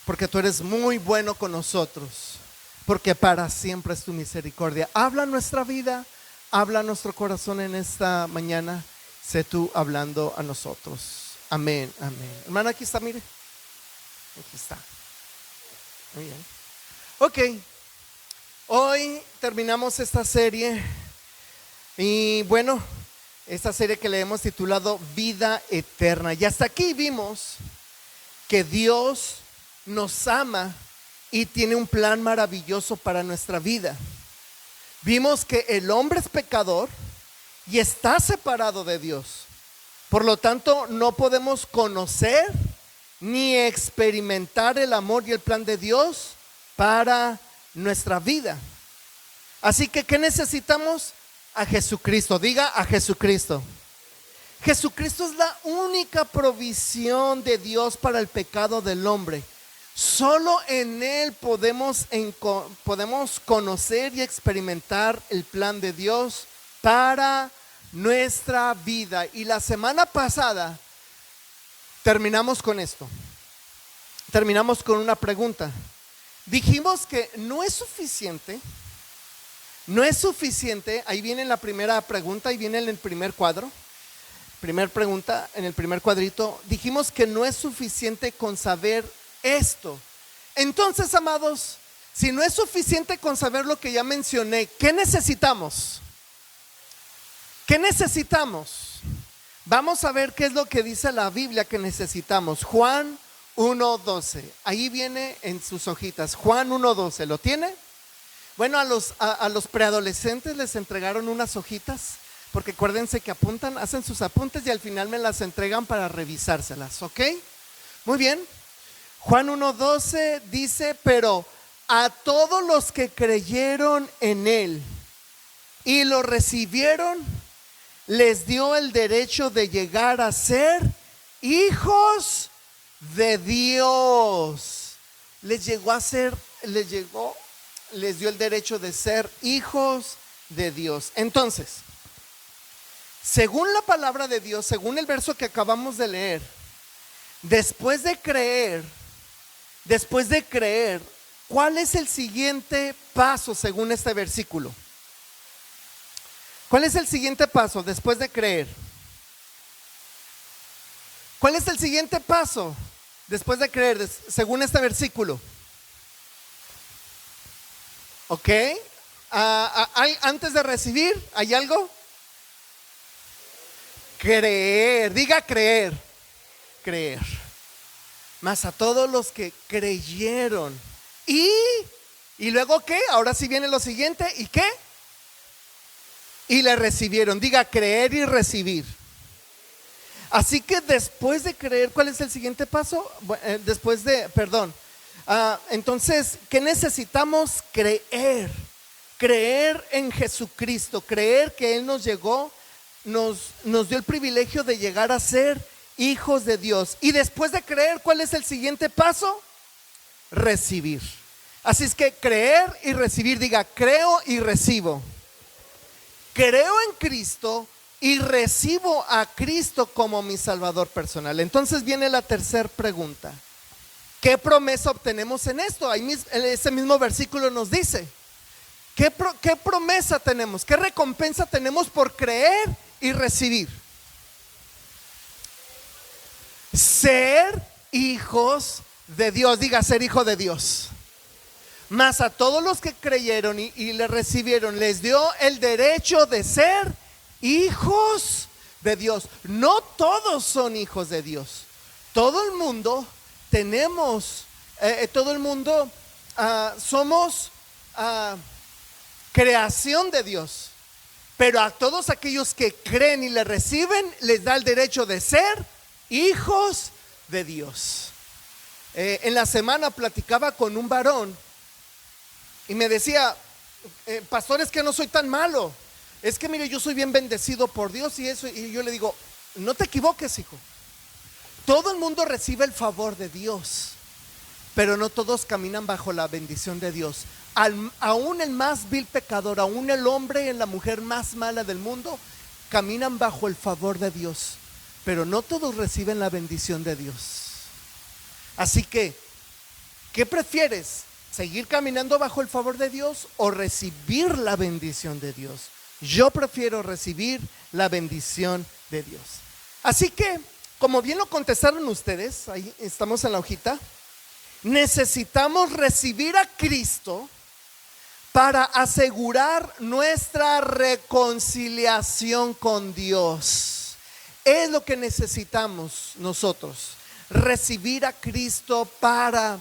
porque tú eres muy bueno con nosotros, porque para siempre es tu misericordia. Habla nuestra vida, habla nuestro corazón en esta mañana. Sé tú hablando a nosotros. Amén, amén. Hermana, aquí está, mire. Aquí está. Muy bien. Ok, hoy terminamos esta serie. Y bueno, esta serie que le hemos titulado Vida Eterna. Y hasta aquí vimos que Dios nos ama y tiene un plan maravilloso para nuestra vida. Vimos que el hombre es pecador y está separado de Dios. Por lo tanto, no podemos conocer ni experimentar el amor y el plan de Dios para nuestra vida. Así que, ¿qué necesitamos? A Jesucristo. Diga, a Jesucristo. Jesucristo es la única provisión de Dios para el pecado del hombre. Solo en Él podemos conocer y experimentar el plan de Dios para nuestra vida. Y la semana pasada terminamos con esto. Terminamos con una pregunta. Dijimos que no es suficiente. No es suficiente, ahí viene la primera pregunta, ahí viene en el primer cuadro. Primer pregunta, en el primer cuadrito. Dijimos que no es suficiente con saber esto. Entonces, amados, si no es suficiente con saber lo que ya mencioné, ¿qué necesitamos? ¿Qué necesitamos? Vamos a ver qué es lo que dice la Biblia que necesitamos. Juan 1:12. Ahí viene en sus hojitas. Juan 1:12. ¿Lo tiene? Bueno, a los preadolescentes les entregaron unas hojitas, porque acuérdense que apuntan, hacen sus apuntes y al final me las entregan para revisárselas, ¿ok? Muy bien. Juan 1:12 dice, pero a todos los que creyeron en Él y lo recibieron, les dio el derecho de llegar a ser hijos de Dios. Les dio el derecho de ser hijos de Dios. Entonces, según la palabra de Dios, según el verso que acabamos de leer, después de creer, ¿cuál es el siguiente paso según este versículo? ¿Cuál es el siguiente paso después de creer? ¿Cuál es el siguiente paso después de creer según este versículo? ¿Ok? Antes de recibir, ¿hay algo? Creer, diga creer. Creer. Más a todos los que creyeron. ¿Y luego qué? Ahora sí viene lo siguiente. ¿Y qué? Y le recibieron. Diga creer y recibir. Así que después de creer, ¿cuál es el siguiente paso? Entonces, ¿qué necesitamos? Creer en Jesucristo, creer que Él nos dio el privilegio de llegar a ser hijos de Dios. Y después de creer, ¿cuál es el siguiente paso? Recibir. Así es que creer y recibir, diga, creo y recibo. Creo en Cristo y recibo a Cristo como mi Salvador personal. Entonces viene la tercera pregunta. ¿Qué promesa obtenemos en esto? Ahí ese mismo versículo nos dice. ¿Qué promesa tenemos? ¿Qué recompensa tenemos por creer y recibir? Ser hijos de Dios. Diga, ser hijo de Dios. Mas a todos los que creyeron y le recibieron, les dio el derecho de ser hijos de Dios. No todos son hijos de Dios. Todo el mundo somos creación de Dios, pero a todos aquellos que creen y le reciben, les da el derecho de ser hijos de Dios. En la semana platicaba con un varón y me decía, pastor, es que no soy tan malo, es que mire, yo soy bien bendecido por Dios y eso. Y yo le digo, no te equivoques, hijo. Todo el mundo recibe el favor de Dios, pero no todos caminan bajo la bendición de Dios. Aún el más vil pecador, aún el hombre y la mujer más mala del mundo, caminan bajo el favor de Dios, pero no todos reciben la bendición de Dios. Así que ¿Qué prefieres? ¿Seguir caminando bajo el favor de Dios o recibir la bendición de Dios? Yo prefiero recibir la bendición de Dios. Así que, como bien lo contestaron ustedes, ahí estamos en la hojita, necesitamos recibir a Cristo para asegurar nuestra reconciliación con Dios. Es lo que necesitamos nosotros, recibir a Cristo para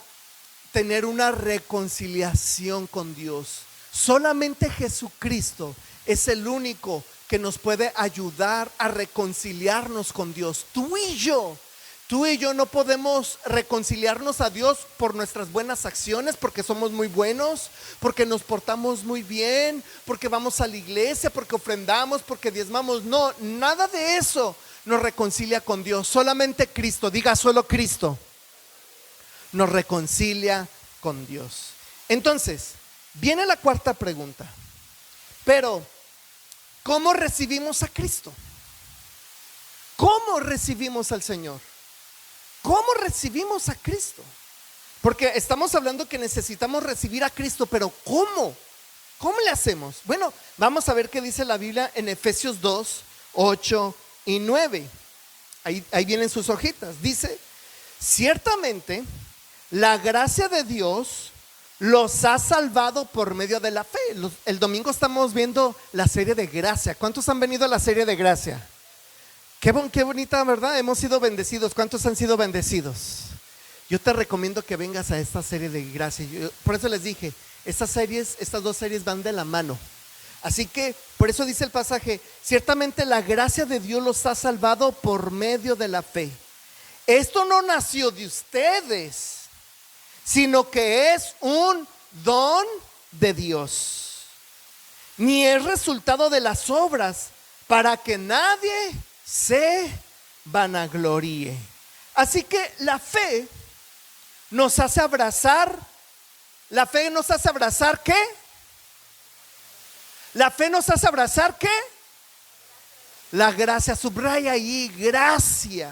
tener una reconciliación con Dios. Solamente Jesucristo es el único que nos puede ayudar a reconciliarnos con Dios. Tú y yo no podemos reconciliarnos a Dios por nuestras buenas acciones, porque somos muy buenos, porque nos portamos muy bien, porque vamos a la iglesia, porque ofrendamos, porque diezmamos. No, nada de eso nos reconcilia con Dios. Solamente Cristo, diga solo Cristo, nos reconcilia con Dios. Entonces, viene la cuarta pregunta. Pero, ¿cómo recibimos a Cristo? ¿Cómo recibimos al Señor? ¿Cómo recibimos a Cristo? Porque estamos hablando que necesitamos recibir a Cristo, pero ¿cómo? ¿Cómo le hacemos? Bueno, vamos a ver qué dice la Biblia en Efesios 2, 8 y 9. Ahí vienen sus hojitas. Dice, ciertamente la gracia de Dios los ha salvado por medio de la fe. El domingo estamos viendo la serie de gracia. ¿Cuántos han venido a la serie de gracia? Qué bonita, ¿verdad? Hemos sido bendecidos. ¿Cuántos han sido bendecidos? Yo te recomiendo que vengas a esta serie de gracia. Por eso les dije, estas dos series van de la mano. Así que, por eso dice el pasaje, ciertamente la gracia de Dios los ha salvado por medio de la fe. Esto no nació de ustedes, sino que es un don de Dios. Ni es resultado de las obras, para que nadie se vanagloríe. Así que la fe nos hace abrazar. ¿La fe nos hace abrazar qué? ¿La fe nos hace abrazar qué? La gracia, subraya ahí, gracia.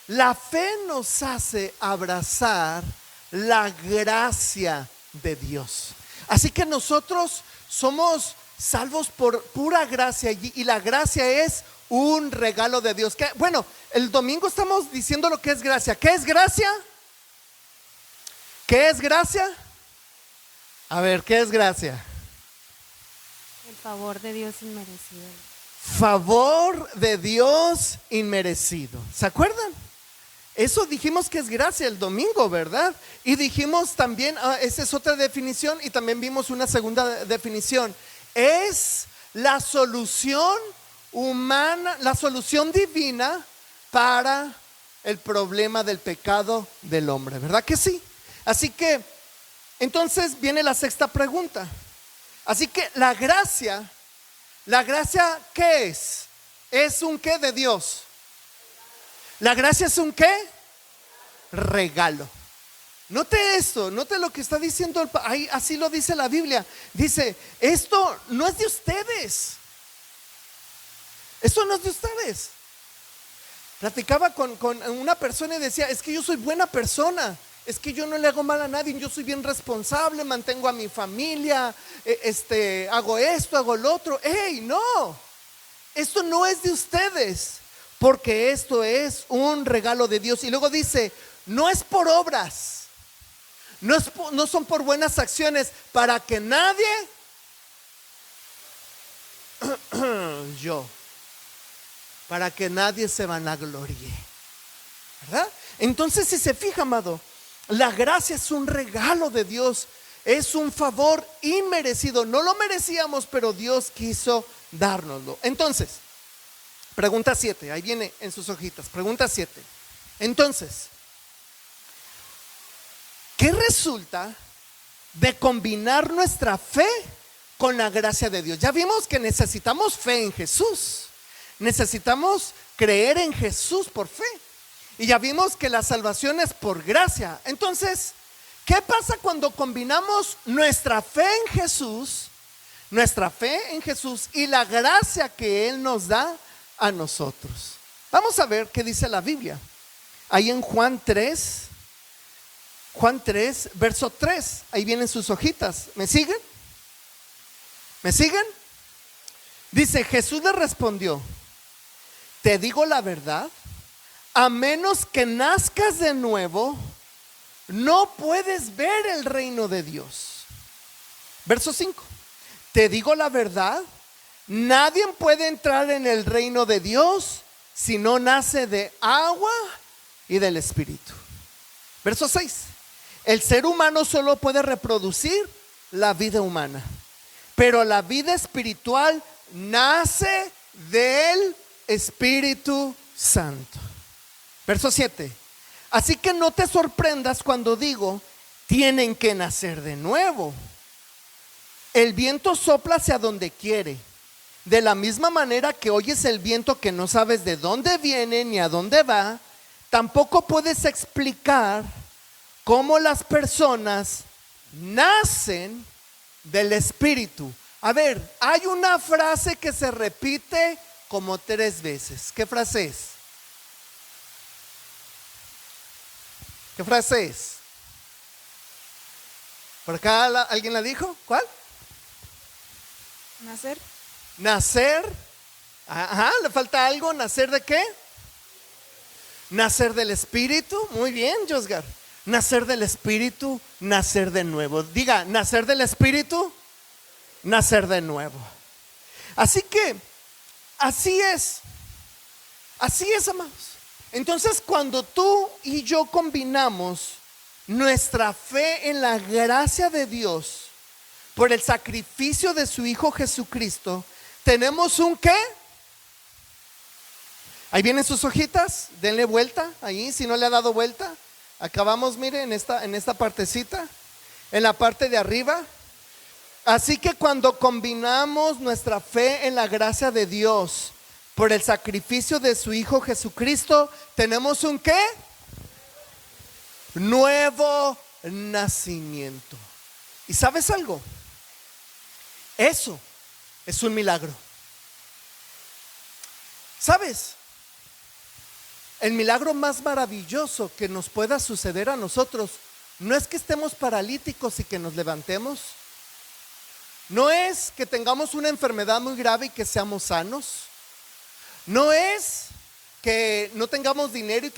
La fe nos hace abrazar la gracia de Dios. Así que nosotros somos salvos por pura gracia, y la gracia es un regalo de Dios. Bueno, el domingo estamos diciendo lo que es gracia. ¿Qué es gracia? ¿Qué es gracia? A ver, ¿qué es gracia? El favor de Dios inmerecido. Favor de Dios inmerecido. ¿Se acuerdan? Eso dijimos que es gracia el domingo, ¿verdad? Y dijimos también, esa es otra definición, y también vimos una segunda definición. Es la solución humana, la solución divina para el problema del pecado del hombre, ¿verdad que sí? Así que, entonces viene la sexta pregunta. Así que la gracia, ¿qué es? ¿Es un qué de Dios? La gracia es un qué? Regalo. Note esto, note lo que está diciendo, ahí, así lo dice la Biblia. Dice, esto no es de ustedes. Esto no es de ustedes. Platicaba con una persona y decía, es que yo soy buena persona, es que yo no le hago mal a nadie, yo soy bien responsable, mantengo a mi familia, hago esto, hago lo otro. ¡Ey, no! Esto no es de ustedes, porque esto es un regalo de Dios. Y luego dice, no es por obras, no son por buenas acciones, para que nadie para que nadie se vanagloríe, ¿verdad? Entonces, si se fija, amado, la gracia es un regalo de Dios, es un favor inmerecido. No lo merecíamos, pero Dios quiso dárnoslo. Entonces, pregunta 7, ahí viene en sus hojitas, pregunta 7. Entonces, ¿qué resulta de combinar nuestra fe con la gracia de Dios? Ya vimos que necesitamos fe en Jesús, necesitamos creer en Jesús por fe, y ya vimos que la salvación es por gracia. Entonces, ¿qué pasa cuando combinamos nuestra fe en Jesús y la gracia que Él nos da a nosotros? Vamos a ver qué dice la Biblia. Ahí en Juan Juan 3, verso 3. Ahí vienen sus hojitas. ¿Me siguen? ¿Me siguen? Dice, Jesús le respondió, te digo la verdad, a menos que nazcas de nuevo, no puedes ver el reino de Dios. Verso 5. Te digo la verdad, nadie puede entrar en el reino de Dios si no nace de agua y del Espíritu. Verso 6. El ser humano solo puede reproducir la vida humana, pero la vida espiritual nace del Espíritu Santo. Verso 7. Así que no te sorprendas cuando digo, tienen que nacer de nuevo. El viento sopla hacia donde quiere. De la misma manera que oyes el viento que no sabes de dónde viene ni a dónde va, tampoco puedes explicar cómo las personas nacen del Espíritu. A ver, hay una frase que se repite como 3 veces. ¿Qué frase es? ¿Qué frase es? ¿Por acá alguien la dijo? ¿Cuál? Nacer. Nacer. Ajá, le falta algo. ¿Nacer de qué? Nacer del Espíritu. Muy bien, Josgar. Nacer del Espíritu, nacer de nuevo. Diga, nacer del Espíritu, nacer de nuevo. Así que, así es, amados. Entonces, cuando tú y yo combinamos nuestra fe en la gracia de Dios por el sacrificio de su Hijo Jesucristo, tenemos un ¿qué? Ahí vienen sus hojitas, denle vuelta ahí, si no le ha dado vuelta. Acabamos, mire, en esta partecita, en la parte de arriba. Así que cuando combinamos nuestra fe en la gracia de Dios por el sacrificio de su Hijo Jesucristo, tenemos un ¿qué? Nuevo nacimiento. ¿Y sabes algo? Eso es un milagro. ¿Sabes? El milagro más maravilloso que nos pueda suceder a nosotros no es que estemos paralíticos y que nos levantemos. No es que tengamos una enfermedad muy grave y que seamos sanos. No es que no tengamos dinero y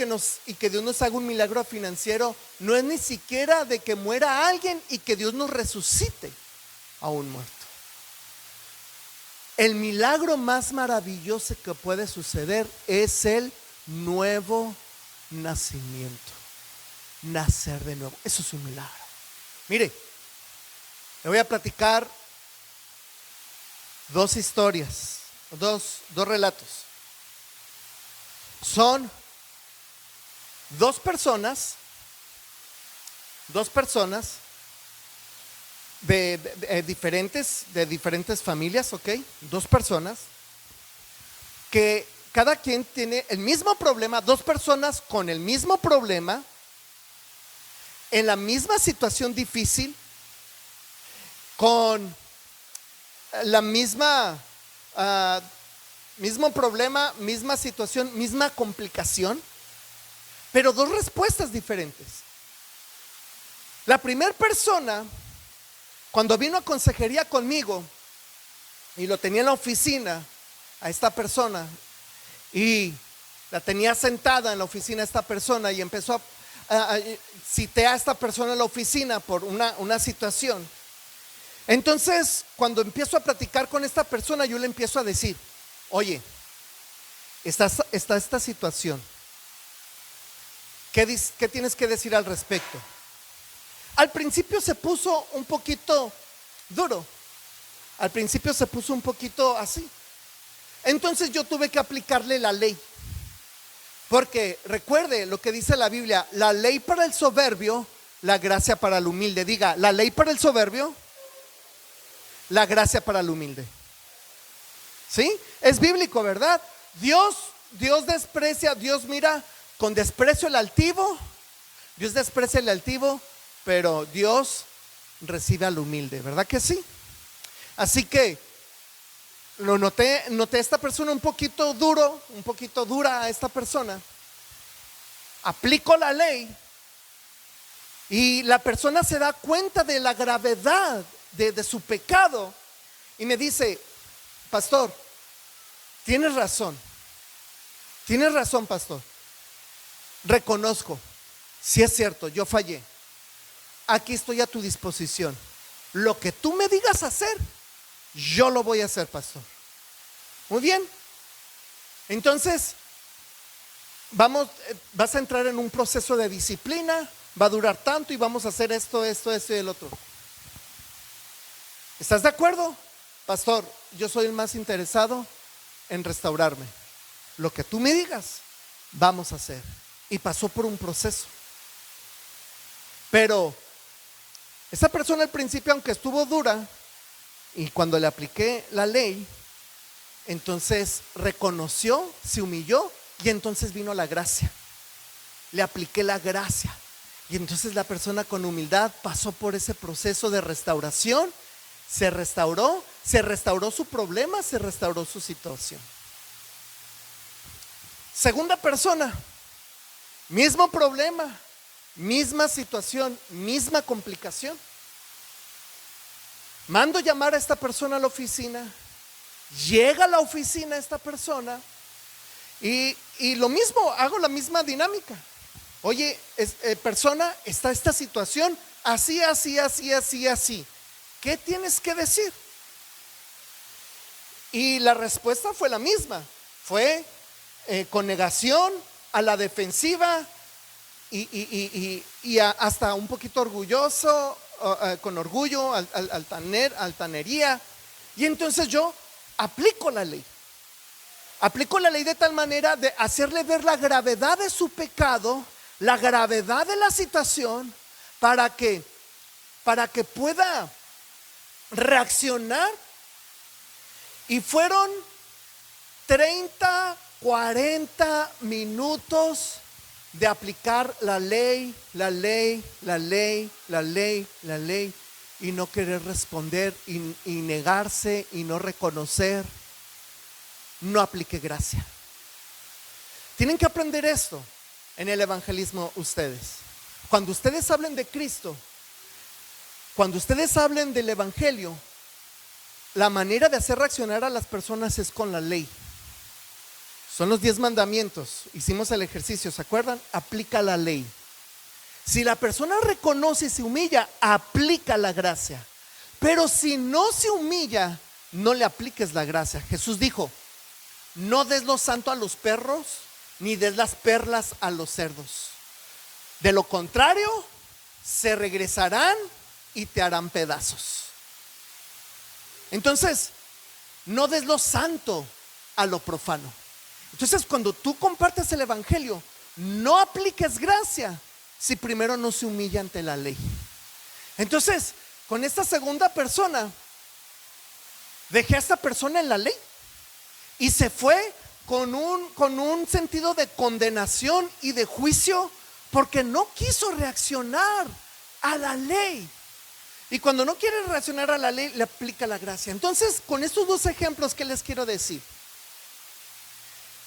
que Dios nos haga un milagro financiero. No es ni siquiera de que muera alguien y que Dios nos resucite a un muerto. El milagro más maravilloso que puede suceder es el nuevo nacimiento. Nacer de nuevo. Eso es un milagro. Mire, le voy a platicar 2 historias, dos relatos. Son dos personas de diferentes familias, ¿ok? 2 personas que cada quien tiene el mismo problema, 2 personas con el mismo problema, en la misma situación difícil, con la mismo problema, misma situación, misma complicación, pero 2 respuestas diferentes. La primera persona, cuando vino a consejería conmigo y lo tenía en la oficina a esta persona, y la tenía sentada en la oficina esta persona, y empezó cité a esta persona en la oficina por una situación. Entonces, cuando empiezo a platicar con esta persona, yo le empiezo a decir, oye, está esta situación. ¿Qué tienes que decir al respecto? Al principio se puso un poquito duro. Al principio se puso un poquito así. Entonces yo tuve que aplicarle la ley. Porque recuerde lo que dice la Biblia: la ley para el soberbio, la gracia para el humilde. Diga, la ley para el soberbio, la gracia para el humilde. ¿Sí? Es bíblico, ¿verdad? Dios desprecia, Dios mira con desprecio al altivo. Dios desprecia al altivo, pero Dios recibe al humilde, ¿verdad que sí? Así que lo noté a esta persona un poquito dura a esta persona. Aplico la ley Y la persona se da cuenta de la gravedad de su pecado y me dice: pastor, tienes razón, pastor. Reconozco, si es cierto, yo fallé. Aquí estoy a tu disposición. Lo que tú me digas hacer, yo lo voy a hacer, pastor. Muy bien. Entonces, vas a entrar en un proceso de disciplina. Va a durar tanto y vamos a hacer esto y el otro. ¿Estás de acuerdo? Pastor, yo soy el más interesado en restaurarme. Lo que tú me digas, vamos a hacer. Y pasó por un proceso. Pero esa persona al principio, aunque estuvo dura, y cuando le apliqué la ley, entonces reconoció, se humilló, y entonces vino la gracia. Le apliqué la gracia. Y entonces la persona con humildad pasó por ese proceso de restauración. Se restauró su problema, se restauró su situación. Segunda persona, mismo problema, misma situación, misma complicación. Mando llamar a esta persona a la oficina. Llega a la oficina esta persona y lo mismo, hago la misma dinámica. Oye, persona, está esta situación así. ¿Qué tienes que decir? Y la respuesta fue la misma. Fue con negación, a la defensiva y hasta un poquito orgulloso, con orgullo, altanería. Y entonces yo aplico la ley. Aplico la ley de tal manera de hacerle ver la gravedad de su pecado, la gravedad de la situación, para que pueda reaccionar. Y fueron 30, 40 minutos de aplicar la ley y no querer responder y negarse y no reconocer. No apliqué gracia. Tienen que aprender esto en el evangelismo ustedes. Cuando ustedes hablen de Cristo, cuando ustedes hablen del evangelio, la manera de hacer reaccionar a las personas es con la ley. Son los 10 mandamientos. Hicimos el ejercicio, ¿se acuerdan? Aplica la ley. Si la persona reconoce y se humilla, aplica la gracia. Pero si no se humilla, no le apliques la gracia. Jesús dijo: no des lo santo a los perros, ni des las perlas a los cerdos. De lo contrario, se regresarán y te harán pedazos. Entonces, no des lo santo a lo profano. Entonces, cuando tú compartes el evangelio, no apliques gracia si primero no se humilla ante la ley. Entonces, con esta segunda persona, dejé a esta persona en la ley y se fue con un sentido de condenación y de juicio, porque no quiso reaccionar a la ley. Y cuando no quiere reaccionar a la ley, le aplica la gracia. Entonces, con estos dos ejemplos, ¿qué les quiero decir?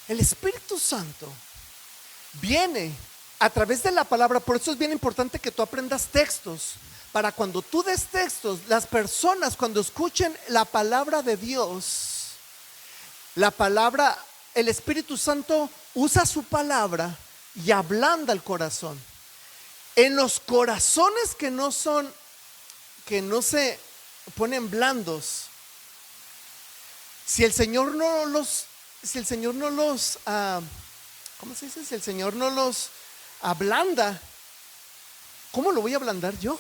El Espíritu Santo viene a través de la palabra. Por eso es bien importante que tú aprendas textos, para cuando tú des textos, las personas cuando escuchen la palabra de Dios, el Espíritu Santo usa su palabra y ablanda el corazón. En los corazones que no se ponen blandos, si el Señor no los ¿cómo se dice? Si el Señor no los ablanda, ¿cómo lo voy a ablandar yo?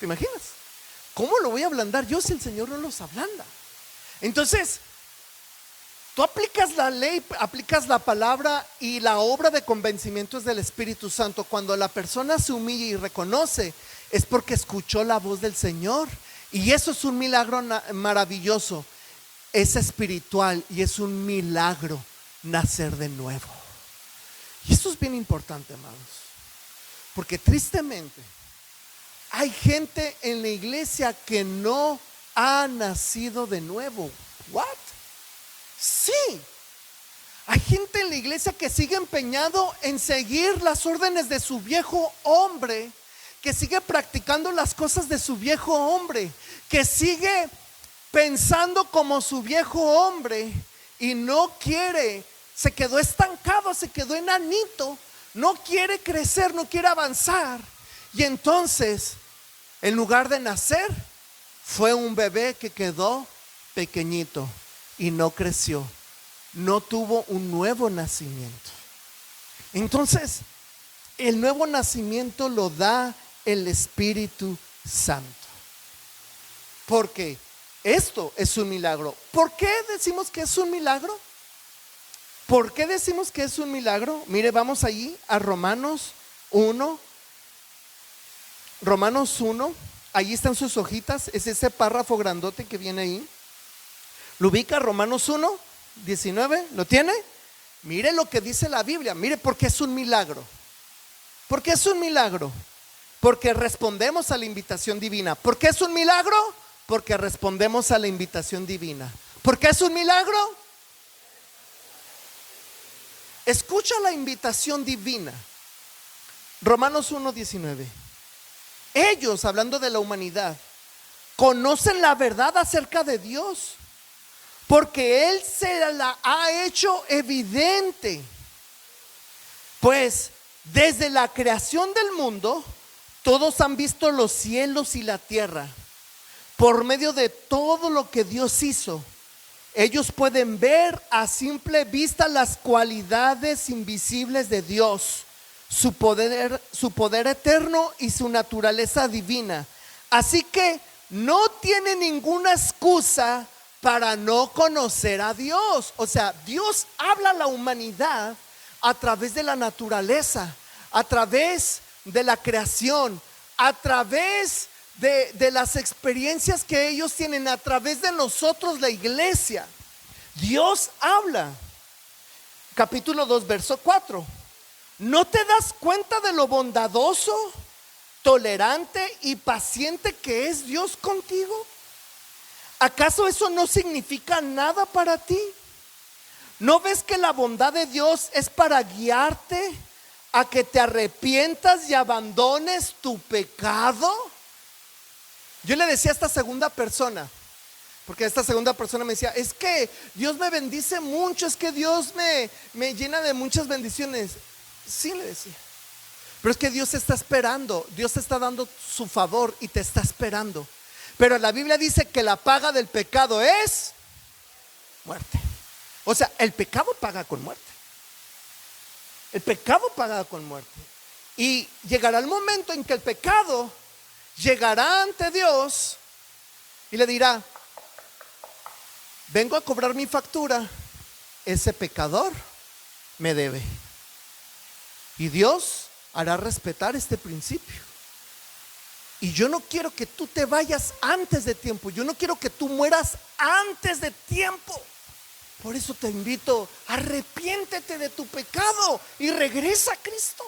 ¿Te imaginas? ¿Cómo lo voy a ablandar yo si el Señor no los ablanda? Entonces, tú aplicas la ley, aplicas la palabra, y la obra de convencimiento es del Espíritu Santo. Cuando la persona se humilla y reconoce, es porque escuchó la voz del Señor, y eso es un milagro maravilloso. Es espiritual y es un milagro nacer de nuevo. Y esto es bien importante, amados, porque tristemente hay gente en la iglesia que no ha nacido de nuevo. ¿What? Sí, hay gente en la iglesia que sigue empeñado en seguir las órdenes de su viejo hombre que sigue practicando las cosas de su viejo hombre, que sigue pensando como su viejo hombre y no quiere, se quedó estancado, se quedó enanito, no quiere crecer, no quiere avanzar. Y entonces, en lugar de nacer, fue un bebé que quedó pequeñito y no creció, no tuvo un nuevo nacimiento. Entonces, el nuevo nacimiento lo da el Espíritu Santo. Porque esto es un milagro. ¿Por qué decimos que es un milagro? ¿Por qué decimos que es un milagro? Mire, vamos allí a Romanos 1. Romanos 1, allí están sus hojitas, es ese párrafo grandote que viene ahí. ¿Lo ubica? Romanos 1, 19, ¿lo tiene? Mire lo que dice la Biblia, mire por qué es un milagro. ¿Por qué es un milagro? Porque respondemos a la invitación divina. ¿Por qué es un milagro? Porque respondemos a la invitación divina. ¿Por qué es un milagro? Escucha la invitación divina. Romanos 1, 19. Ellos, hablando de la humanidad, conocen la verdad acerca de Dios, porque Él se la ha hecho evidente. Pues desde la creación del mundo, todos han visto los cielos y la tierra. Por medio de todo lo que Dios hizo, ellos pueden ver a simple vista las cualidades invisibles de Dios, su poder eterno y su naturaleza divina. Así que no tiene ninguna excusa para no conocer a Dios. O sea, Dios habla a la humanidad a través de la naturaleza, a través de la creación, a través de las experiencias que ellos tienen, a través de nosotros, la iglesia. Dios habla. Capítulo 2, verso 4. ¿No te das cuenta de lo bondadoso, tolerante y paciente que es Dios contigo? ¿Acaso eso no significa nada para ti? ¿No ves que la bondad de Dios es para guiarte a que te arrepientas y abandones tu pecado? Yo le decía a esta segunda persona, porque esta segunda persona me decía, es que Dios me bendice mucho, es que Dios me llena de muchas bendiciones. Sí, le decía, pero es que Dios está esperando, Dios está dando su favor y te está esperando. Pero la Biblia dice que la paga del pecado es muerte. O sea, el pecado paga con muerte. El pecado paga con muerte. Y llegará el momento en que el pecado llegará ante Dios y le dirá, vengo a cobrar mi factura, ese pecador me debe. Y Dios hará respetar este principio. Y yo no quiero que tú te vayas antes de tiempo. Yo no quiero que tú mueras antes de tiempo. Por eso te invito, arrepiéntete de tu pecado y regresa a Cristo.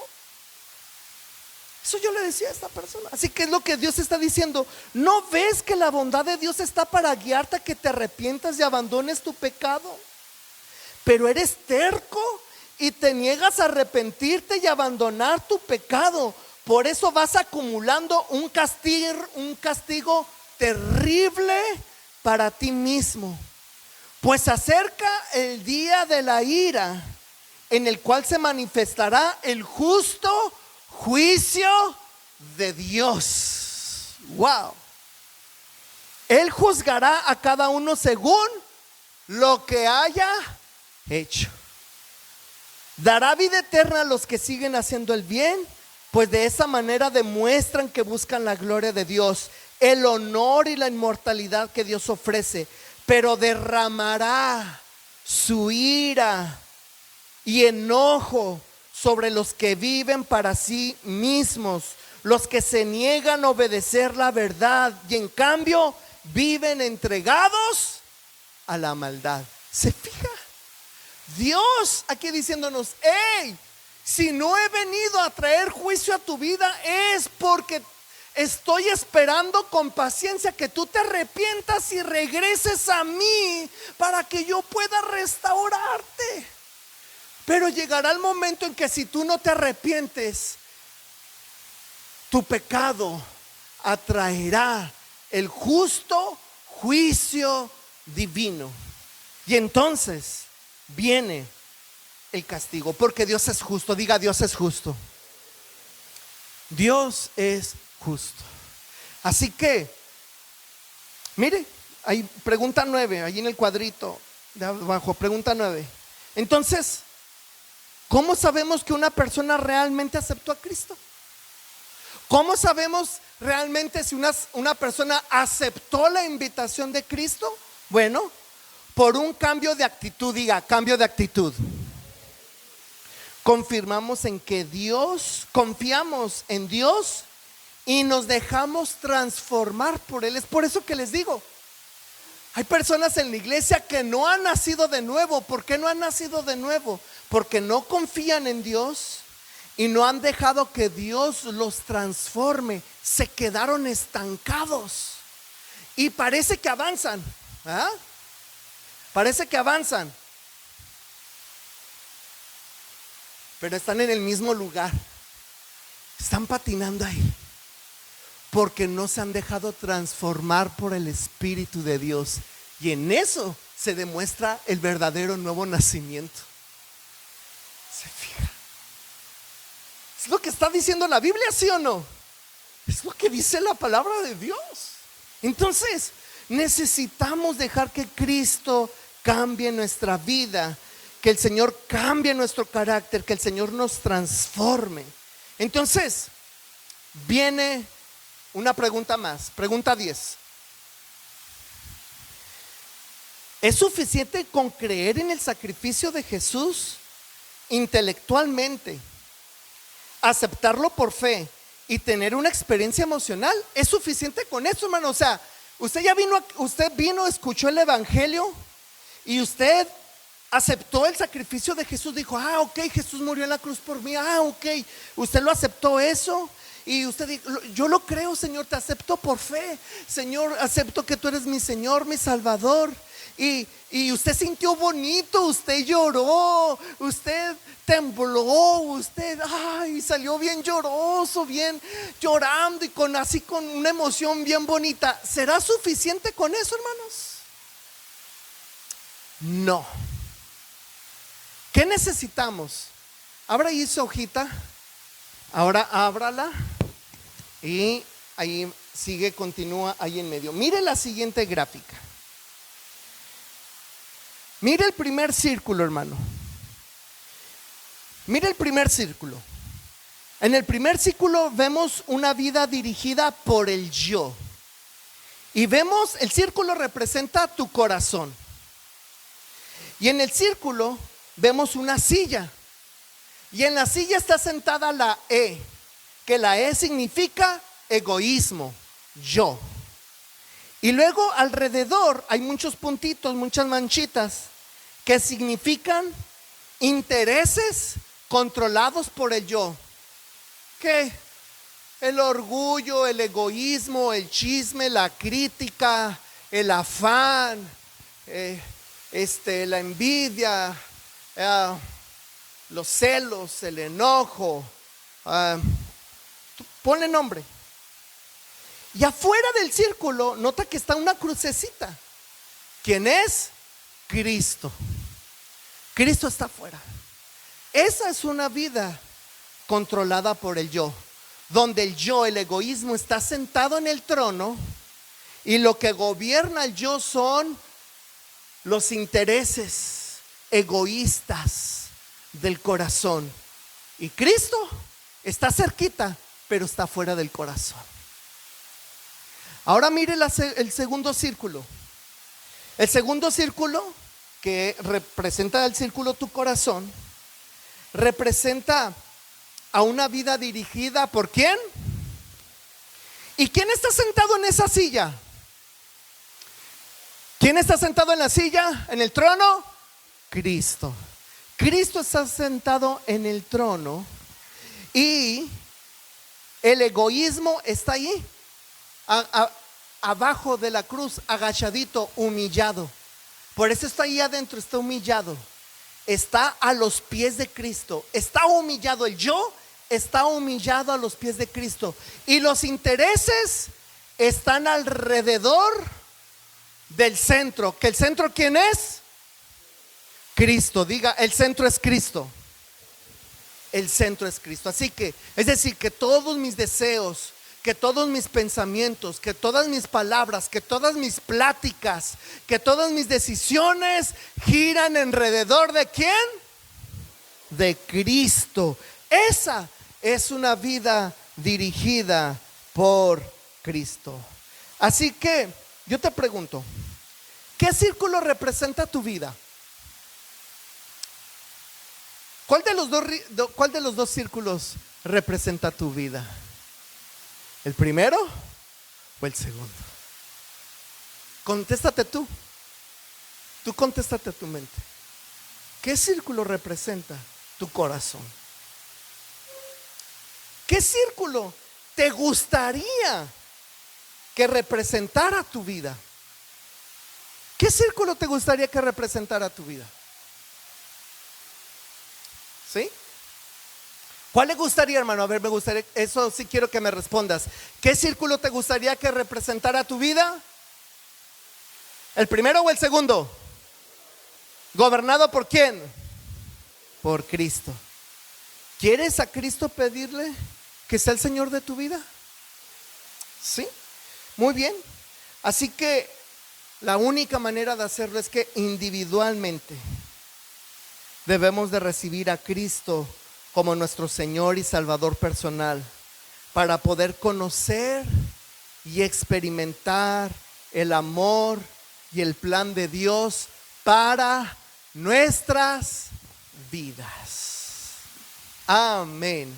Eso yo le decía a esta persona. Así que es lo que Dios está diciendo. ¿No ves que la bondad de Dios está para guiarte a que te arrepientas y abandones tu pecado? Pero eres terco y te niegas a arrepentirte y abandonar tu pecado. Por eso vas acumulando un castigo terrible para ti mismo. Pues se acerca el día de la ira, en el cual se manifestará el justo juicio de Dios. Wow. Él juzgará a cada uno según lo que haya hecho. Dará vida eterna a los que siguen haciendo el bien, pues de esa manera demuestran que buscan la gloria de Dios, el honor y la inmortalidad que Dios ofrece. Pero derramará su ira y enojo sobre los que viven para sí mismos, los que se niegan a obedecer la verdad y en cambio viven entregados a la maldad. ¿Se fija? Dios aquí diciéndonos, hey, si no he venido a traer juicio a tu vida es porque estoy esperando con paciencia que tú te arrepientas y regreses a mí para que yo pueda restaurarte. Pero llegará el momento en que si tú no te arrepientes, tu pecado atraerá el justo juicio divino. Y entonces viene el castigo, porque Dios es justo. Diga, Dios es justo. Dios es justo. Así que, mire, ahí pregunta 9, ahí en el cuadrito de abajo, pregunta 9. Entonces, ¿cómo sabemos que una persona realmente aceptó a Cristo? ¿Cómo sabemos realmente si una persona aceptó la invitación de Cristo? Bueno, por un cambio de actitud. Diga, cambio de actitud. Confirmamos en que Dios, confiamos en Dios y nos dejamos transformar por Él. Es por eso que les digo, hay personas en la iglesia que no han nacido de nuevo. ¿Por qué no han nacido de nuevo? Porque no confían en Dios y no han dejado que Dios los transforme. Se quedaron estancados y parece que avanzan, ¿ah? Parece que avanzan, pero están en el mismo lugar. Están patinando ahí porque no se han dejado transformar por el Espíritu de Dios. Y en eso se demuestra el verdadero nuevo nacimiento. ¿Se fija? ¿Es lo que está diciendo la Biblia, sí o no? Es lo que dice la palabra de Dios. Entonces, necesitamos dejar que Cristo cambie nuestra vida, que el Señor cambie nuestro carácter, que el Señor nos transforme. Entonces, viene una pregunta más, pregunta 10. ¿Es suficiente con creer en el sacrificio de Jesús intelectualmente, aceptarlo por fe y tener una experiencia emocional? ¿Es suficiente con eso, hermano? O sea, usted vino, escuchó el evangelio y usted aceptó el sacrificio de Jesús. Dijo, ok, Jesús murió en la cruz por mí. Ok, usted lo aceptó eso. Y usted dijo, yo lo creo, Señor, te acepto por fe. Señor, acepto que tú eres mi Señor, mi Salvador. Y usted sintió bonito, usted lloró, usted tembló, usted salió bien lloroso, bien llorando y con una emoción bien bonita. ¿Será suficiente con eso, hermanos? No. ¿Qué necesitamos? Abra ahí su hojita. Ahora ábrala y ahí sigue, continúa ahí en medio. Mire la siguiente gráfica. Mire el primer círculo, hermano. Mire el primer círculo. En el primer círculo vemos una vida dirigida por el yo. Y vemos, el círculo representa tu corazón. Y en el círculo vemos una silla. Y en la silla está sentada la E, que la E significa egoísmo, yo. Y luego alrededor hay muchos puntitos, muchas manchitas, que significan intereses controlados por el yo. ¿Qué? El orgullo, el egoísmo, el chisme, la crítica, el afán, la envidia, los celos, el enojo. Ponle nombre. Y afuera del círculo, nota que está una crucecita. ¿Quién es? Cristo. Cristo está afuera. Esa es una vida controlada por el yo, donde el yo, el egoísmo, está sentado en el trono y lo que gobierna el yo son los intereses egoístas del corazón. Y Cristo está cerquita, pero está fuera del corazón. Ahora mire el segundo círculo. El segundo círculo, que representa el círculo tu corazón, representa a una vida dirigida ¿por quién? ¿Y quién está sentado en esa silla? ¿Quién está sentado en la silla? ¿En el trono? Cristo. Cristo está sentado en el trono y el egoísmo está ahí, abajo de la cruz, agachadito, humillado. Por eso está ahí adentro, está humillado. Está a los pies de Cristo, está humillado. El yo está humillado a los pies de Cristo y los intereses están alrededor del centro. ¿Que el centro quién es? Cristo. Diga, el centro es Cristo. El centro es Cristo. Así que, es decir, que todos mis deseos, que todos mis pensamientos, que todas mis palabras, que todas mis pláticas, que todas mis decisiones giran alrededor ¿de quién? De Cristo. Esa es una vida dirigida por Cristo. Así que yo te pregunto, ¿qué círculo representa tu vida? ¿Cuál de los dos círculos representa tu vida? ¿El primero o el segundo? Contéstate tú. Tú contéstate a tu mente. ¿Qué círculo representa tu corazón? ¿Qué círculo te gustaría que representara tu vida? ¿Qué círculo te gustaría que representara tu vida? ¿Sí? ¿Cuál le gustaría, hermano? A ver, me gustaría, eso sí quiero que me respondas. ¿Qué círculo te gustaría que representara tu vida? ¿El primero o el segundo? ¿Gobernado por quién? Por Cristo. ¿Quieres a Cristo pedirle que sea el Señor de tu vida? Sí, muy bien. Así que la única manera de hacerlo es que individualmente debemos de recibir a Cristo como nuestro Señor y Salvador personal para poder conocer y experimentar el amor y el plan de Dios para nuestras vidas. Amén.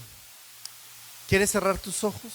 ¿Quieres cerrar tus ojos?